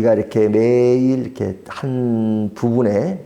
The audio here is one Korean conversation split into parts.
우리가 이렇게 매일 이렇게 한 부분의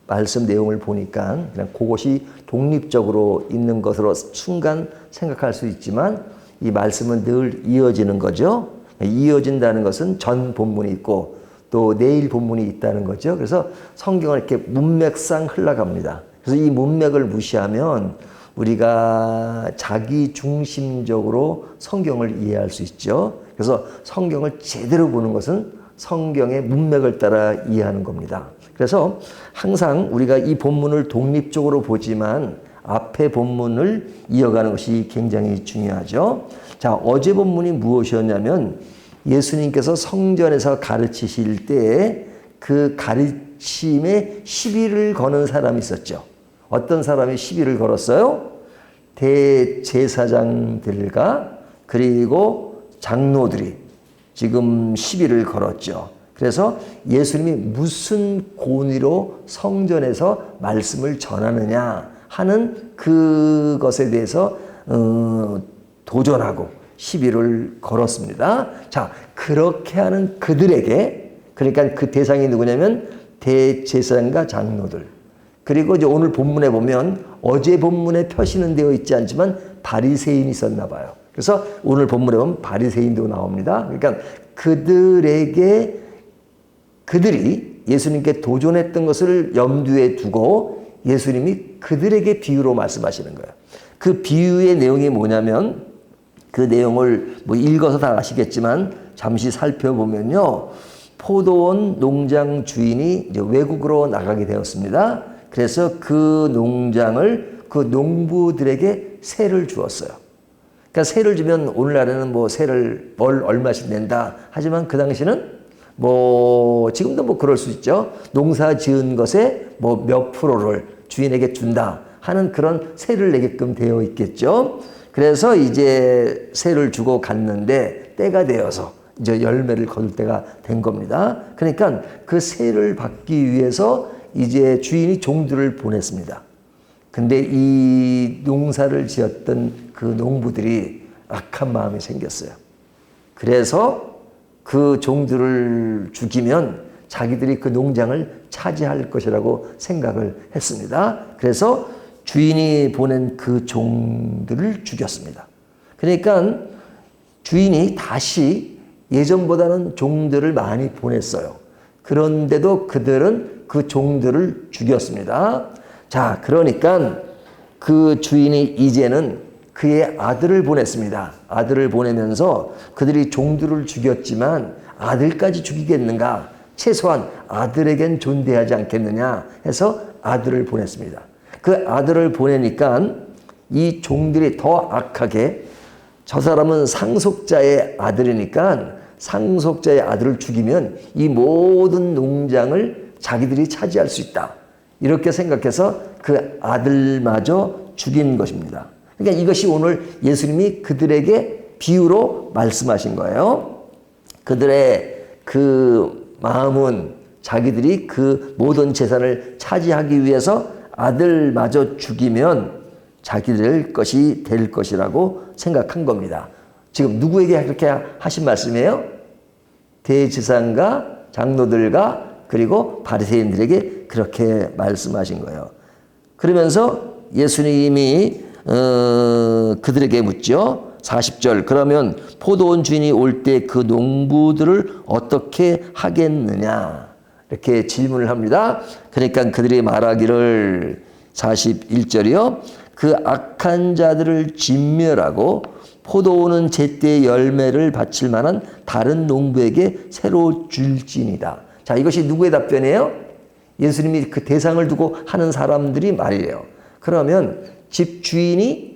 말씀 내용을 보니까 그냥 그것이 독립적으로 있는 것으로 순간 생각할 수 있지만 이 말씀은 늘 이어지는 거죠. 이어진다는 것은 전 본문이 있고 또 내일 본문이 있다는 거죠. 그래서 성경은 이렇게 문맥상 흘러갑니다. 그래서 이 문맥을 무시하면 우리가 자기 중심적으로 성경을 이해할 수 있죠. 그래서 성경을 제대로 보는 것은 성경의 문맥을 따라 이해하는 겁니다. 그래서 항상 우리가 이 본문을 독립적으로 보지만 앞에 본문을 이어가는 것이 굉장히 중요하죠. 자, 어제 본문이 무엇이었냐면 예수님께서 성전에서 가르치실 때 그 가르침에 시비를 거는 사람이 있었죠. 어떤 사람이 시비를 걸었어요? 대제사장들과 그리고 장로들이 지금 시비를 걸었죠. 그래서 예수님이 무슨 권위로 성전에서 말씀을 전하느냐 하는 그것에 대해서 도전하고 시비를 걸었습니다. 자, 그렇게 하는 그들에게, 그러니까 그 대상이 누구냐면 대제사장과 장로들. 그리고 이제 오늘 본문에 보면 어제 본문에 표시는 되어 있지 않지만 바리새인이 있었나 봐요. 그래서 오늘 본문에 보면 바리새인도 나옵니다. 그러니까 그들이 예수님께 도전했던 것을 염두에 두고 예수님이 그들에게 비유로 말씀하시는 거예요. 그 비유의 내용이 뭐냐면 그 내용을 뭐 읽어서 다 아시겠지만 잠시 살펴보면요. 포도원 농장 주인이 이제 외국으로 나가게 되었습니다. 그래서 그 농장을 그 농부들에게 세를 주었어요. 그러니까 세를 주면 오늘날에는 뭐 세를 얼마씩 낸다 하지만 그 당시는 뭐 지금도 뭐 그럴 수 있죠. 농사 지은 것에 뭐 몇 프로를 주인에게 준다 하는 그런 세를 내게끔 되어 있겠죠. 그래서 이제 세를 주고 갔는데 때가 되어서 이제 열매를 거둘 때가 된 겁니다. 그러니까 그 세를 받기 위해서 이제 주인이 종들을 보냈습니다. 근데 이 농사를 지었던 그 농부들이 악한 마음이 생겼어요. 그래서 그 종들을 죽이면 자기들이 그 농장을 차지할 것이라고 생각을 했습니다. 그래서 주인이 보낸 그 종들을 죽였습니다. 그러니까 주인이 다시 예전보다는 종들을 많이 보냈어요. 그런데도 그들은 그 종들을 죽였습니다. 자, 그러니까 그 주인이 이제는 그의 아들을 보냈습니다. 아들을 보내면서 그들이 종들을 죽였지만 아들까지 죽이겠는가? 최소한 아들에겐 존대하지 않겠느냐 해서 아들을 보냈습니다. 그 아들을 보내니까 이 종들이 더 악하게 저 사람은 상속자의 아들이니까 상속자의 아들을 죽이면 이 모든 농장을 자기들이 차지할 수 있다. 이렇게 생각해서 그 아들마저 죽인 것입니다. 그러니까 이것이 오늘 예수님이 그들에게 비유로 말씀하신 거예요. 그들의 그 마음은 자기들이 그 모든 재산을 차지하기 위해서 아들마저 죽이면 자기들 것이 될 것이라고 생각한 겁니다. 지금 누구에게 그렇게 하신 말씀이에요? 대제사장과 장로들과 그리고 바리새인들에게 그렇게 말씀하신 거예요. 그러면서 예수님이 그들에게 묻죠. 40절. 그러면 포도원 주인이 올 때 그 농부들을 어떻게 하겠느냐? 이렇게 질문을 합니다. 그러니까 그들이 말하기를 41절이요. 그 악한 자들을 진멸하고 포도원은 제때 열매를 바칠 만한 다른 농부에게 새로 줄지니다. 자, 이것이 누구의 답변이에요? 예수님이 그 대상을 두고 하는 사람들이 말이에요. 그러면 집주인이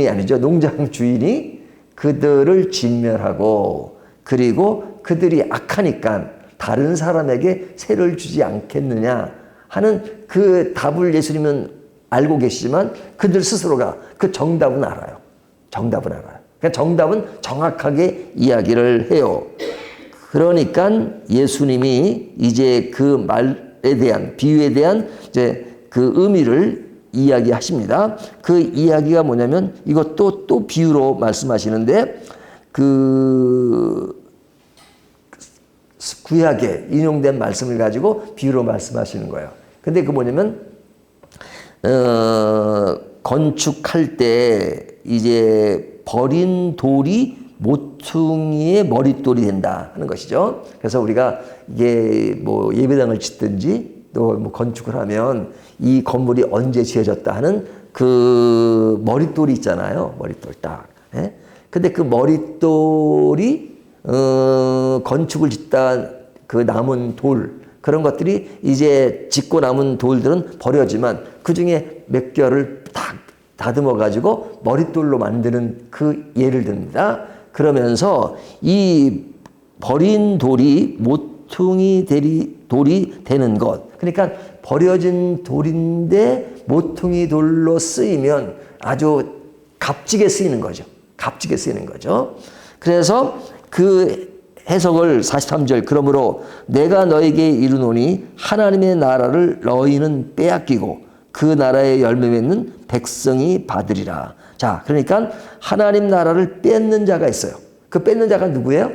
아니죠. 농장 주인이 그들을 진멸하고 그리고 그들이 악하니까 다른 사람에게 세를 주지 않겠느냐 하는 그 답을 예수님은 알고 계시지만 그들 스스로가 그 정답은 알아요. 정답은 알아요. 그러니까 정답은 정확하게 이야기를 해요. 그러니까 예수님이 이제 그 말에 대한 비유에 대한 이제 그 의미를 이야기하십니다. 그 이야기가 뭐냐면 이것도 또 비유로 말씀하시는데 그 구약에 인용된 말씀을 가지고 비유로 말씀하시는 거예요. 근데 그 뭐냐면 건축할 때 이제 버린 돌이 모퉁이의 머릿돌이 된다 하는 것이죠. 그래서 우리가 이게 뭐 예배당을 짓든지 또 뭐 건축을 하면 이 건물이 언제 지어졌다 하는 그 머릿돌이 있잖아요. 머릿돌 딱. 예? 근데 그 머릿돌이 건축을 짓다 그 남은 돌 그런 것들이 이제 짓고 남은 돌들은 버려지만 그 중에 몇 개를 딱 다듬어 가지고 머릿돌로 만드는 그 예를 듭니다. 그러면서 이 버린 돌이 모퉁이 돌이 되는 것. 그러니까 버려진 돌인데 모퉁이 돌로 쓰이면 아주 값지게 쓰이는 거죠. 값지게 쓰이는 거죠. 그래서 그 해석을 43절 그러므로 내가 너에게 이르노니 하나님의 나라를 너희는 빼앗기고 그 나라의 열매 맺는 백성이 받으리라. 자, 그러니까 하나님 나라를 뺏는 자가 있어요. 그 뺏는 자가 누구예요?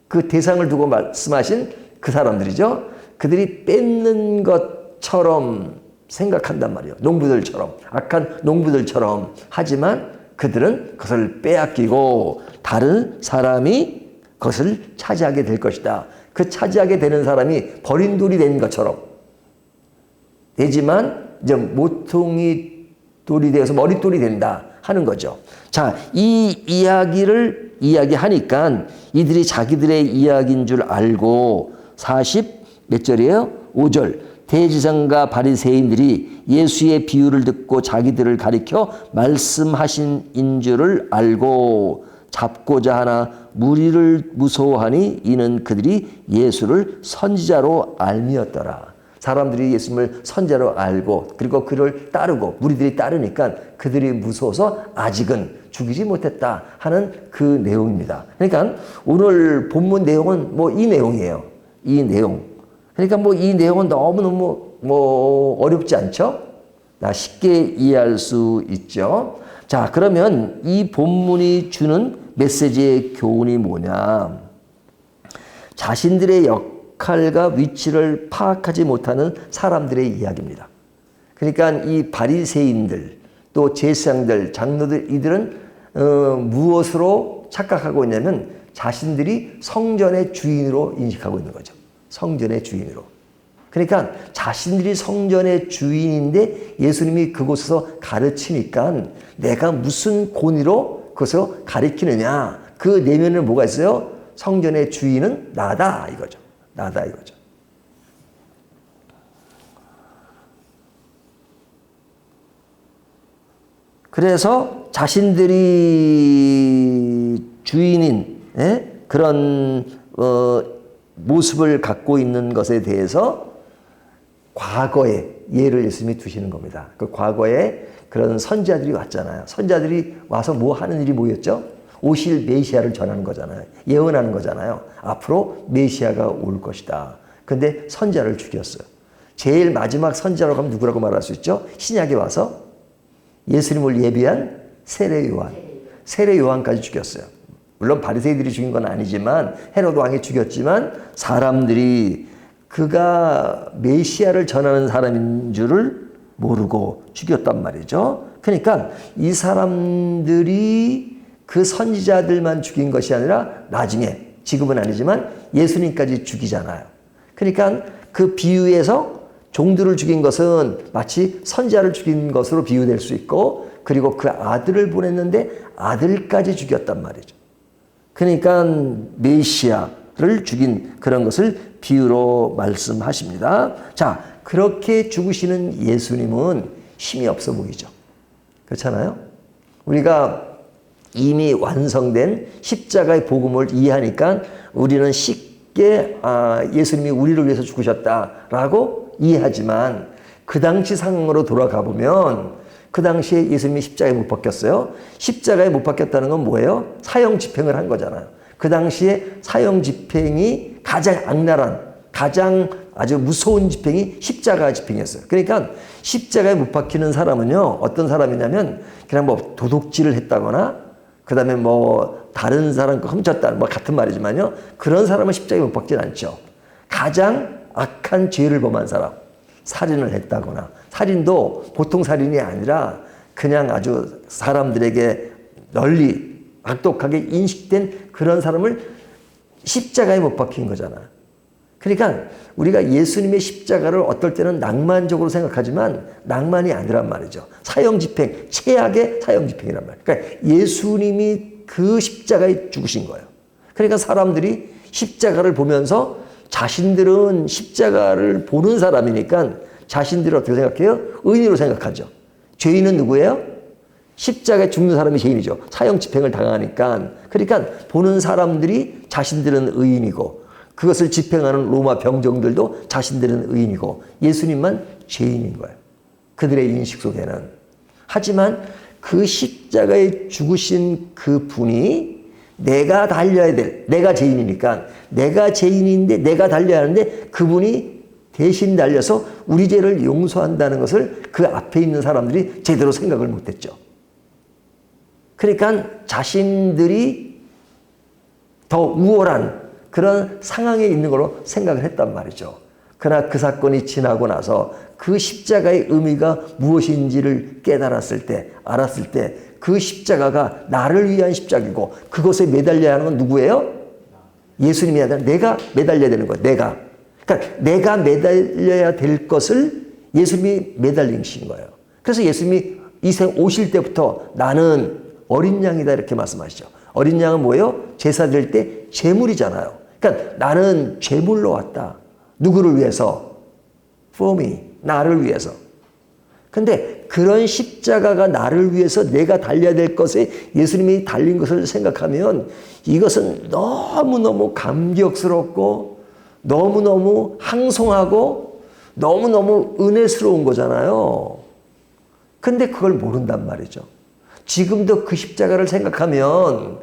그 대상을 두고 말씀하신 그 사람들이죠. 그들이 뺏는 것처럼 생각한단 말이에요. 농부들처럼, 악한 농부들처럼. 하지만 그들은 그것을 빼앗기고 다른 사람이 그것을 차지하게 될 것이다. 그 차지하게 되는 사람이 버린 돌이 된 것처럼 되지만 이제 모퉁이 돌이 되어서 머릿돌이 된다 하는 거죠. 자, 이 이야기를 이야기하니까 이들이 자기들의 이야기인 줄 알고 40 몇 절이에요? 5절. 대제사장과 바리새인들이 예수의 비유를 듣고 자기들을 가리켜 말씀하신 인 줄을 알고 잡고자 하나 무리를 무서워하니 이는 그들이 예수를 선지자로 알미었더라. 사람들이 예수님을 선지자로 알고 그리고 그를 따르고 무리들이 따르니까 그들이 무서워서 아직은 죽이지 못했다 하는 그 내용입니다. 그러니까 오늘 본문 내용은 뭐 이 내용이에요. 이 내용. 그러니까 뭐 이 내용은 너무너무 뭐 어렵지 않죠? 쉽게 이해할 수 있죠. 자, 그러면 이 본문이 주는 메시지의 교훈이 뭐냐? 자신들의 역할과 위치를 파악하지 못하는 사람들의 이야기입니다. 그러니까 이 바리새인들 또 제사장들, 장로들 이들은 무엇으로 착각하고 있냐면 자신들이 성전의 주인으로 인식하고 있는 거죠. 성전의 주인으로. 그러니까 자신들이 성전의 주인인데 예수님이 그곳에서 가르치니까 내가 무슨 권위로 그것을 가르치느냐. 그 내면에 뭐가 있어요? 성전의 주인은 나다 이거죠. 나다 이거죠. 그래서 자신들이 주인인 그런 모습을 갖고 있는 것에 대해서 과거에 예를 예수님이 두시는 겁니다. 그 과거에 그런 선지자들이 왔잖아요. 선지자들이 와서 뭐 하는 일이 뭐였죠? 오실 메시아를 전하는 거잖아요. 예언하는 거잖아요. 앞으로 메시아가 올 것이다. 근데 선지자를 죽였어요. 제일 마지막 선지자라고 하면 누구라고 말할 수 있죠? 신약에 와서 예수님을 예비한 세례 요한. 세례 요한까지 죽였어요. 물론 바리새인들이 죽인 건 아니지만 헤로드 왕이 죽였지만 사람들이 그가 메시아를 전하는 사람인 줄을 모르고 죽였단 말이죠. 그러니까 이 사람들이 그 선지자들만 죽인 것이 아니라 나중에 지금은 아니지만 예수님까지 죽이잖아요. 그러니까 그 비유에서 종들을 죽인 것은 마치 선지자를 죽인 것으로 비유될 수 있고 그리고 그 아들을 보냈는데 아들까지 죽였단 말이죠. 그러니까 메시아를 죽인 그런 것을 비유로 말씀하십니다. 자, 그렇게 죽으시는 예수님은 힘이 없어 보이죠. 그렇잖아요? 우리가 이미 완성된 십자가의 복음을 이해하니까 우리는 쉽게 예수님이 우리를 위해서 죽으셨다라고 이해하지만 그 당시 상황으로 돌아가 보면 그 당시에 예수님이 십자가에 못 박혔어요. 십자가에 못 박혔다는 건 뭐예요? 사형 집행을 한 거잖아요. 그 당시에 사형 집행이 가장 악랄한, 가장 아주 무서운 집행이 십자가 집행이었어요. 그러니까 십자가에 못 박히는 사람은요, 어떤 사람이냐면 그냥 뭐 도둑질을 했다거나 그 다음에 뭐 다른 사람 거 훔쳤다 뭐 같은 말이지만요. 그런 사람은 십자가에 못 박진 않죠. 가장 악한 죄를 범한 사람, 살인을 했다거나, 살인도 보통 살인이 아니라 그냥 아주 사람들에게 널리 악독하게 인식된 그런 사람을 십자가에 못 박힌 거잖아. 그러니까 우리가 예수님의 십자가를 어떨 때는 낭만적으로 생각하지만 낭만이 아니란 말이죠. 사형집행, 최악의 사형집행이란 말이에요. 그러니까 예수님이 그 십자가에 죽으신 거예요. 그러니까 사람들이 십자가를 보면서 자신들은 십자가를 보는 사람이니까 자신들을 어떻게 생각해요? 의인으로 생각하죠. 죄인은 누구예요? 십자가에 죽는 사람이 죄인이죠. 사형집행을 당하니까. 그러니까 보는 사람들이 자신들은 의인이고 그것을 집행하는 로마 병정들도 자신들은 의인이고 예수님만 죄인인 거예요. 그들의 인식 속에는. 하지만 그 십자가에 죽으신 그 분이 내가 달려야 될, 내가 죄인이니까 내가 죄인인데 내가 달려야 하는데 그분이 대신 달려서 우리 죄를 용서한다는 것을 그 앞에 있는 사람들이 제대로 생각을 못했죠. 그러니까 자신들이 더 우월한 그런 상황에 있는 걸로 생각을 했단 말이죠. 그러나 그 사건이 지나고 나서 그 십자가의 의미가 무엇인지를 깨달았을 때, 알았을 때 그 십자가가 나를 위한 십자가이고 그것에 매달려야 하는 건 누구예요? 예수님이 아니라 내가 매달려야 되는 거예요. 내가. 그러니까 내가 매달려야 될 것을 예수님이 매달리신 거예요. 그래서 예수님이 이 생 오실 때부터 나는 어린 양이다 이렇게 말씀하시죠. 어린 양은 뭐예요? 제사 드릴 때 제물이잖아요. 그러니까 나는 제물로 왔다. 누구를 위해서? For me. 나를 위해서. 근데 그런 십자가가 나를 위해서 내가 달려야 될 것에 예수님이 달린 것을 생각하면 이것은 너무너무 감격스럽고 너무너무 항송하고 너무너무 은혜스러운 거잖아요. 근데 그걸 모른단 말이죠. 지금도 그 십자가를 생각하면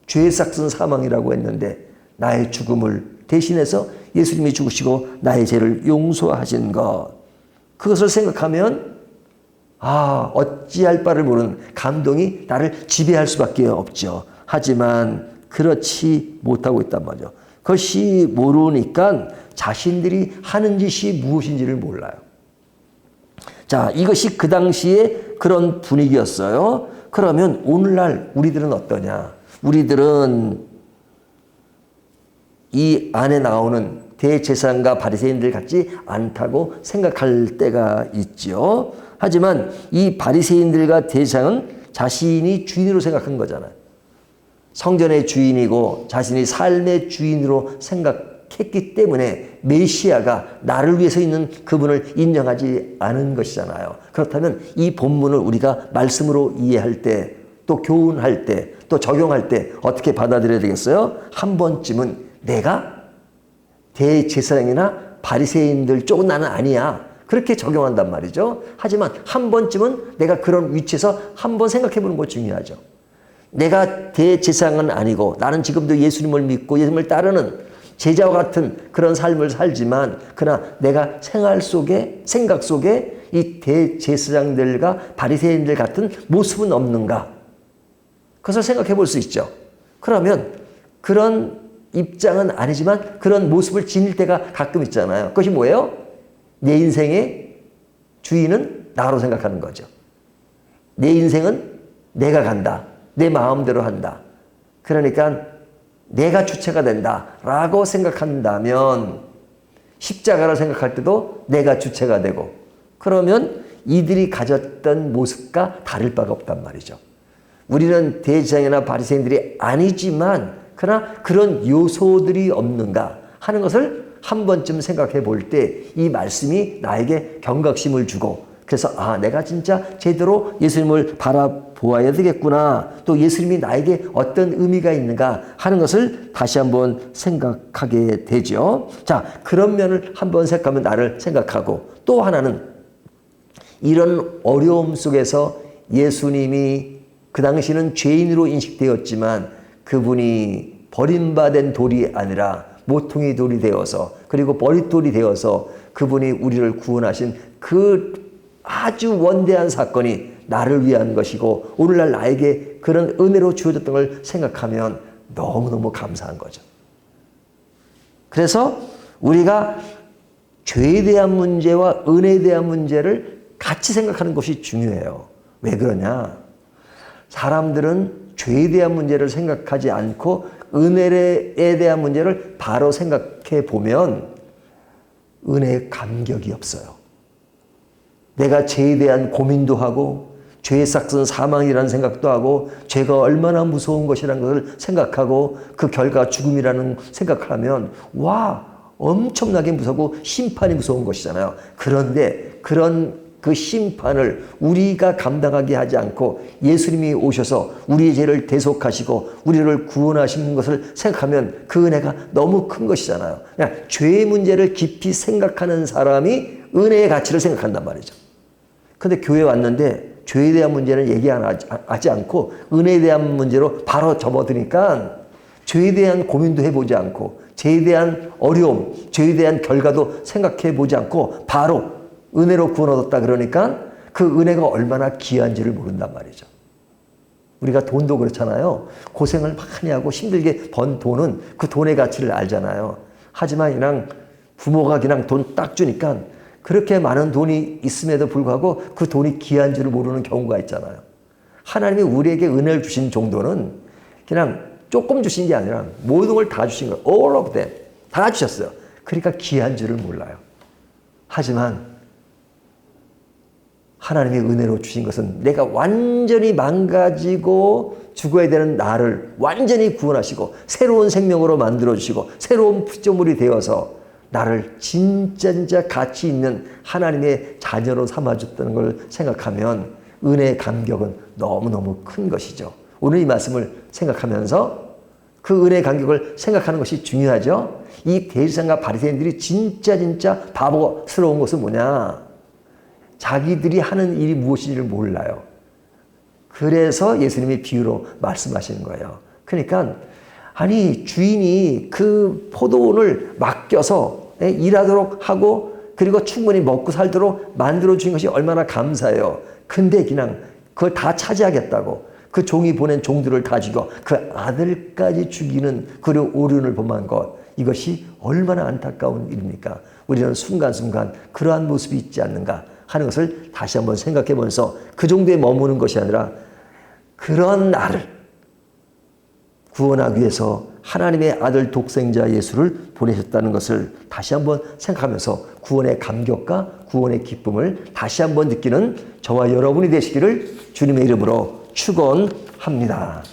죄의 삭은 사망이라고 했는데 나의 죽음을 대신해서 예수님이 죽으시고 나의 죄를 용서하신 것 그것을 생각하면 어찌할 바를 모르는 감동이 나를 지배할 수밖에 없죠. 하지만 그렇지 못하고 있단 말이죠. 그것이 모르니까 자신들이 하는 짓이 무엇인지를 몰라요. 자, 이것이 그 당시에 그런 분위기였어요. 그러면 오늘날 우리들은 어떠냐? 우리들은 이 안에 나오는 대제사장과 바리새인들 같지 않다고 생각할 때가 있죠. 하지만 이 바리새인들과 대제사장은 자신이 주인으로 생각한 거잖아요. 성전의 주인이고 자신이 삶의 주인으로 생각했기 때문에 메시아가 나를 위해서 있는 그분을 인정하지 않은 것이잖아요. 그렇다면 이 본문을 우리가 말씀으로 이해할 때, 또 교훈할 때, 또 적용할 때 어떻게 받아들여야 되겠어요? 한 번쯤은 내가 대제사장이나 바리새인들 쪽은 나는 아니야. 그렇게 적용한단 말이죠. 하지만 한 번쯤은 내가 그런 위치에서 한번 생각해 보는 것 중요하죠. 내가 대제사장은 아니고 나는 지금도 예수님을 믿고 예수님을 따르는 제자와 같은 그런 삶을 살지만 그러나 내가 생각 속에 이 대제사장들과 바리새인들 같은 모습은 없는가? 그것을 생각해 볼 수 있죠. 그러면 그런 입장은 아니지만 그런 모습을 지닐 때가 가끔 있잖아요. 그것이 뭐예요? 내 인생의 주인은 나로 생각하는 거죠. 내 인생은 내가 간다. 내 마음대로 한다. 그러니까 내가 주체가 된다라고 생각한다면 십자가를 생각할 때도 내가 주체가 되고 그러면 이들이 가졌던 모습과 다를 바가 없단 말이죠. 우리는 대제사장이나 바리새인들이 아니지만 그러나 그런 요소들이 없는가 하는 것을 한 번쯤 생각해 볼 때 이 말씀이 나에게 경각심을 주고 그래서 내가 진짜 제대로 예수님을 바라보아야 되겠구나. 또 예수님이 나에게 어떤 의미가 있는가 하는 것을 다시 한번 생각하게 되죠. 자, 그런 면을 한번 생각하면 나를 생각하고 또 하나는 이런 어려움 속에서 예수님이 그 당시는 죄인으로 인식되었지만 그분이 버림받은 돌이 아니라 모퉁이 돌이 되어서 그리고 머릿돌이 되어서 그분이 우리를 구원하신 그 아주 원대한 사건이 나를 위한 것이고 오늘날 나에게 그런 은혜로 주어졌던 걸 생각하면 너무너무 감사한 거죠. 그래서 우리가 죄에 대한 문제와 은혜에 대한 문제를 같이 생각하는 것이 중요해요. 왜 그러냐? 사람들은 죄에 대한 문제를 생각하지 않고 은혜에 대한 문제를 바로 생각해 보면 은혜에 감격이 없어요. 내가 죄에 대한 고민도 하고 죄의 삭은 사망이라는 생각도 하고 죄가 얼마나 무서운 것이라는 것을 생각하고 그 결과가 죽음이라는 생각을 하면 와 엄청나게 무섭고 심판이 무서운 것이잖아요. 그런데 그런 그 심판을 우리가 감당하게 하지 않고 예수님이 오셔서 우리의 죄를 대속하시고 우리를 구원하시는 것을 생각하면 그 은혜가 너무 큰 것이잖아요. 그냥 죄의 문제를 깊이 생각하는 사람이 은혜의 가치를 생각한단 말이죠. 근데 교회에 왔는데 죄에 대한 문제는 얘기 하지 않고 은혜에 대한 문제로 바로 접어드니까 죄에 대한 고민도 해보지 않고 죄에 대한 어려움, 죄에 대한 결과도 생각해 보지 않고 바로 은혜로 구원 얻었다 그러니까 그 은혜가 얼마나 귀한지를 모른단 말이죠. 우리가 돈도 그렇잖아요. 고생을 많이 하고 힘들게 번 돈은 그 돈의 가치를 알잖아요. 하지만 그냥 부모가 그냥 돈 딱 주니까 그렇게 많은 돈이 있음에도 불구하고 그 돈이 귀한 줄을 모르는 경우가 있잖아요. 하나님이 우리에게 은혜를 주신 정도는 그냥 조금 주신 게 아니라 모든 걸 다 주신 거예요. All of them. 다 주셨어요. 그러니까 귀한 줄을 몰라요. 하지만 하나님의 은혜로 주신 것은 내가 완전히 망가지고 죽어야 되는 나를 완전히 구원하시고 새로운 생명으로 만들어주시고 새로운 피조물이 되어서 나를 진짜 가치 있는 하나님의 자녀로 삼아줬다는 걸 생각하면 은혜의 감격은 너무너무 큰 것이죠. 오늘 이 말씀을 생각하면서 그 은혜의 감격을 생각하는 것이 중요하죠. 이 대제사장과 바리새인들이 진짜 바보스러운 것은 뭐냐? 자기들이 하는 일이 무엇인지를 몰라요. 그래서 예수님이 비유로 말씀하시는 거예요. 그러니까 아니 주인이 그 포도원을 맡겨서 일하도록 하고 그리고 충분히 먹고 살도록 만들어 주신 것이 얼마나 감사해요. 근데 그냥 그걸 다 차지하겠다고 그 종이 보낸 종들을 다 죽여 그 아들까지 죽이는 그 오륜을 범한 것, 이것이 얼마나 안타까운 일입니까? 우리는 순간순간 그러한 모습이 있지 않는가 하는 것을 다시 한번 생각해 보면서 그 정도에 머무는 것이 아니라 그런 나를 구원하기 위해서 하나님의 아들 독생자 예수를 보내셨다는 것을 다시 한번 생각하면서 구원의 감격과 구원의 기쁨을 다시 한번 느끼는 저와 여러분이 되시기를 주님의 이름으로 축원합니다.